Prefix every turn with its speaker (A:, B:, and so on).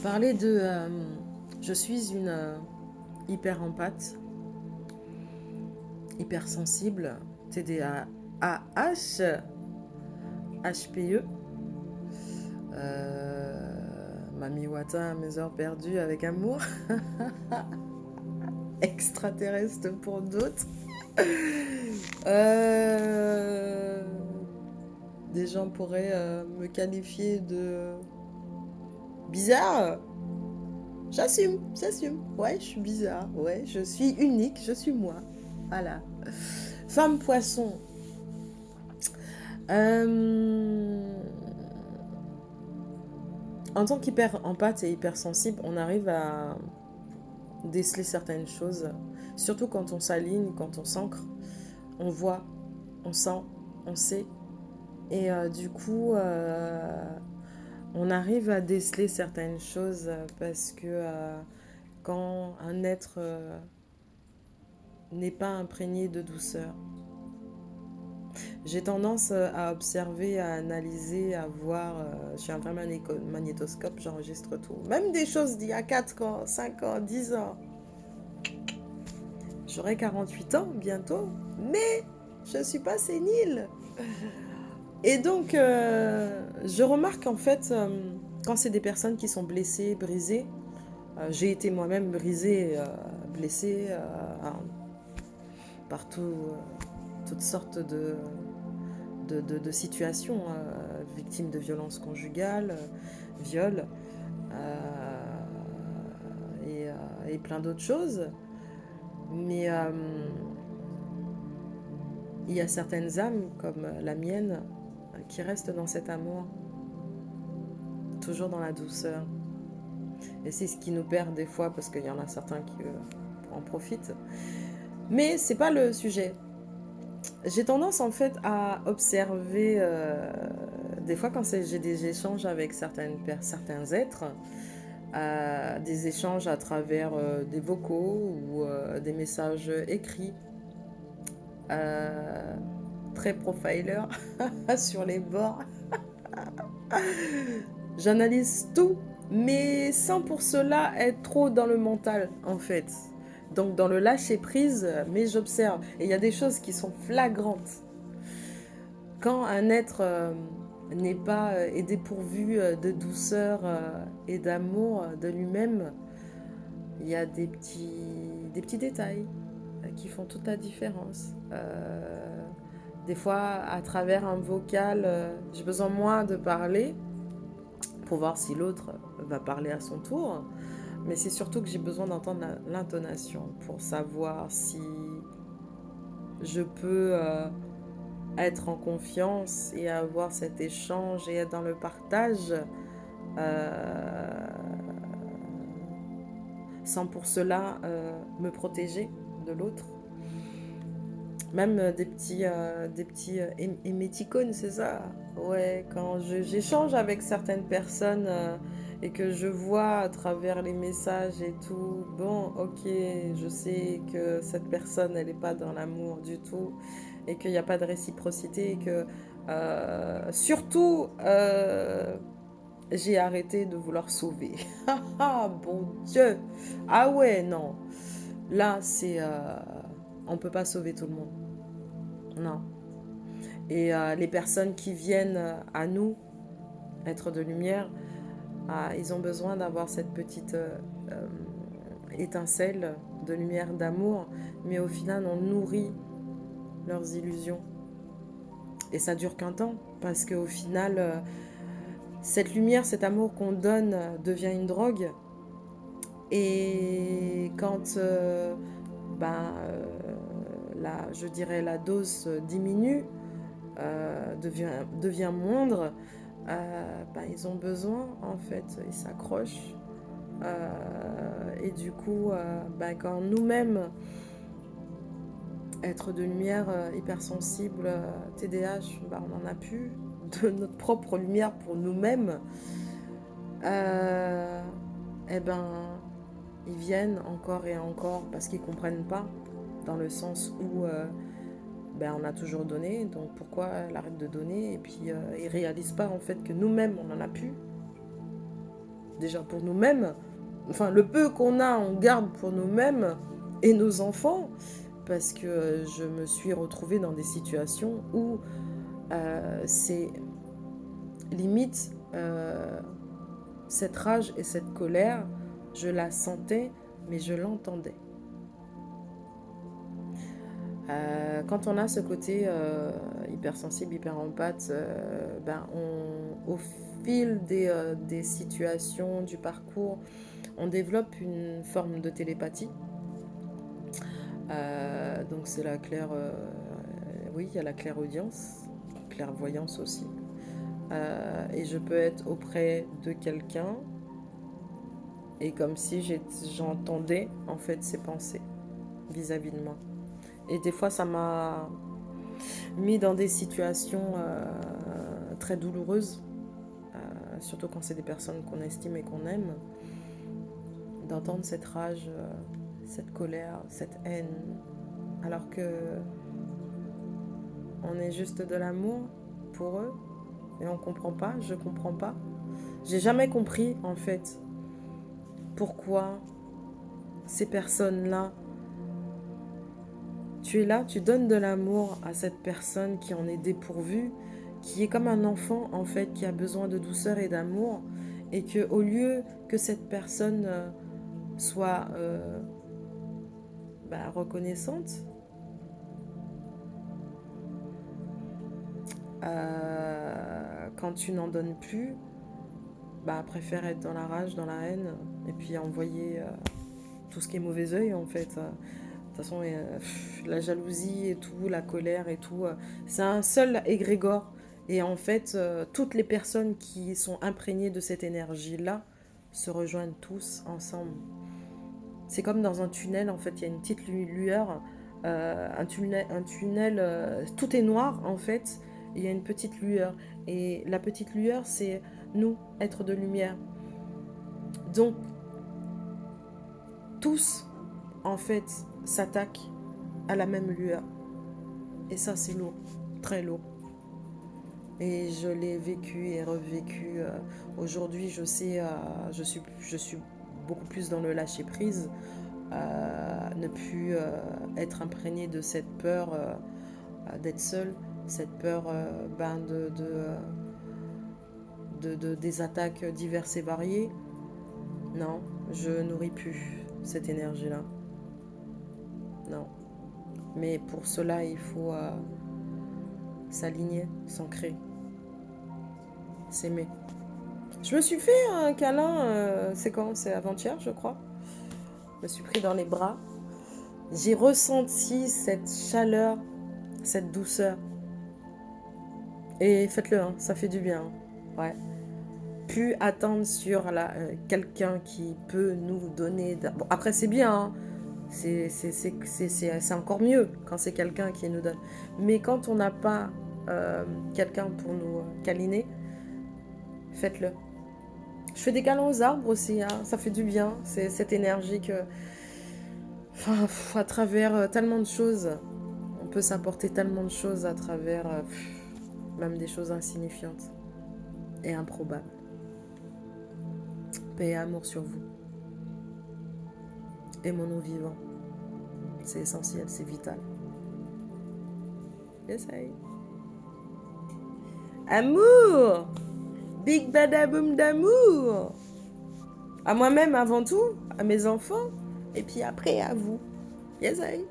A: Parler de je suis une hyper empathe, hypersensible, TDAH, HPE, Mami Wata, mes heures perdues avec amour, extraterrestre pour d'autres. Euh, des gens pourraient me qualifier de bizarre. J'assume. Ouais, je suis bizarre. Ouais, je suis unique, je suis moi. Voilà. Femme poisson. Euh, En tant qu'hyper empathe et hypersensible, on arrive à déceler certaines choses. Surtout quand on s'aligne, quand on s'ancre. On voit, on sent, on sait. Et du coup, on arrive à déceler certaines choses parce que quand un être n'est pas imprégné de douceur, j'ai tendance à observer, à analyser, à voir. Je suis un vrai magnétoscope, j'enregistre tout. Même des choses d'il y a 4 ans, 5 ans, 10 ans. J'aurai 48 ans bientôt, mais je ne suis pas sénile. Et donc, je remarque en fait, quand c'est des personnes qui sont blessées, brisées, j'ai été moi-même brisée, blessée par toutes sortes de situations, victimes de violences conjugales, viol, et plein d'autres choses. Mais il y a certaines âmes, comme la mienne, qui restent dans cet amour, toujours dans la douceur. Et c'est ce qui nous perd des fois, parce qu'il y en a certains qui en profitent. Mais c'est pas le sujet. J'ai tendance en fait à observer, des fois quand j'ai des échanges avec certains êtres, des échanges à travers des vocaux ou des messages écrits, euh, très profiler sur les bords. J'analyse tout, mais sans pour cela être trop dans le mental en fait. Donc dans le lâcher prise, mais j'observe. Et il y a des choses qui sont flagrantes. Quand un être n'est pas est dépourvu de douceur et d'amour de lui-même, il y a des petits détails qui font toute la différence. Des fois, à travers un vocal, j'ai besoin moi de parler pour voir si l'autre va parler à son tour. Mais c'est surtout que j'ai besoin d'entendre l'intonation pour savoir si je peux être en confiance et avoir cet échange et être dans le partage euh, sans pour cela me protéger de l'autre. Même des petits émoticônes, c'est ça. Ouais, quand j'échange avec certaines personnes et que je vois à travers les messages et tout, bon, ok, je sais que cette personne, elle n'est pas dans l'amour du tout et qu'il n'y a pas de réciprocité et que surtout, j'ai arrêté de vouloir sauver. Ah, bon Dieu. Ah ouais, non. Là, on ne peut pas sauver tout le monde. Non. Et les personnes qui viennent à nous, être de lumière, ils ont besoin d'avoir cette petite étincelle de lumière, d'amour, mais au final, on nourrit leurs illusions. Et ça dure qu'un temps, parce qu'au final, cette lumière, cet amour qu'on donne devient une drogue. Et quand je dirais la dose diminue, devient moindre, ils ont besoin, en fait, ils s'accrochent. Et du coup, quand nous-mêmes, être de lumière hypersensible, TDAH, on n'en a plus de notre propre lumière pour nous-mêmes, euh, eh ben, ils viennent encore et encore parce qu'ils ne comprennent pas, dans le sens où on a toujours donné, donc pourquoi elle arrête de donner? Et puis ils ne réalisent pas en fait que nous-mêmes, on n'en a plus. déjà pour nous-mêmes. Enfin, le peu qu'on a, on garde pour nous-mêmes et nos enfants, parce que je me suis retrouvée dans des situations où c'est limite cette rage et cette colère, je la sentais, mais je l'entendais. Quand on a ce côté hypersensible, hyper-empathe, au fil des situations, du parcours, on développe une forme de télépathie. Donc c'est la oui, il y a la clairaudience, clairvoyance aussi. Et je peux être auprès de quelqu'un et comme si j'entendais en fait ses pensées vis-à-vis de moi. Et des fois, ça m'a mis dans des situations très douloureuses, surtout quand c'est des personnes qu'on estime et qu'on aime, d'entendre cette rage, cette colère, cette haine, alors que on est juste de l'amour pour eux et on comprend pas, je comprends pas. J'ai jamais compris en fait pourquoi ces personnes-là. Tu es là, tu donnes de l'amour à cette personne qui en est dépourvue, qui est comme un enfant en fait, qui a besoin de douceur et d'amour, et que au lieu que cette personne soit reconnaissante, quand tu n'en donnes plus, préfère être dans la rage, dans la haine, et puis envoyer tout ce qui est mauvais œil en fait. De toute façon, la jalousie et tout, la colère et tout, c'est un seul égrégore. Et en fait, toutes les personnes qui sont imprégnées de cette énergie-là se rejoignent tous ensemble. C'est comme dans un tunnel, en fait, il y a une petite lueur, un tunnel tout est noir, en fait, et il y a une petite lueur. Et la petite lueur, c'est nous, êtres de lumière. Donc, tous, en fait, s'attaquent à la même lueur. Et ça, c'est lourd, très lourd. Et je l'ai vécu et revécu. Aujourd'hui, je sais, je suis beaucoup plus dans le lâcher prise, ne plus être imprégnée de cette peur d'être seule, cette peur des attaques diverses et variées. Non, je nourris plus cette énergie-là. Non. Mais pour cela, il faut s'aligner, s'ancrer, s'aimer. Je me suis fait un câlin, c'est quand? C'est avant-hier, je crois. Je me suis pris dans les bras. J'ai ressenti cette chaleur, cette douceur. Et faites-le, hein, ça fait du bien. Ouais. Plus attendre sur quelqu'un qui peut nous donner... Bon, après, c'est bien, hein. C'est encore mieux quand c'est quelqu'un qui nous donne. Mais quand on n'a pas quelqu'un pour nous câliner, faites-le. Je fais des câlins aux arbres aussi, hein. Ça fait du bien. C'est cette énergie que, à travers tellement de choses, on peut s'apporter tellement de choses à travers même des choses insignifiantes et improbables. Paix et amour sur vous. Aimons-nous vivants. C'est essentiel, c'est vital. Essaye. Amour! Big badaboum d'amour! À moi-même avant tout, à mes enfants, et puis après à vous. Essaye.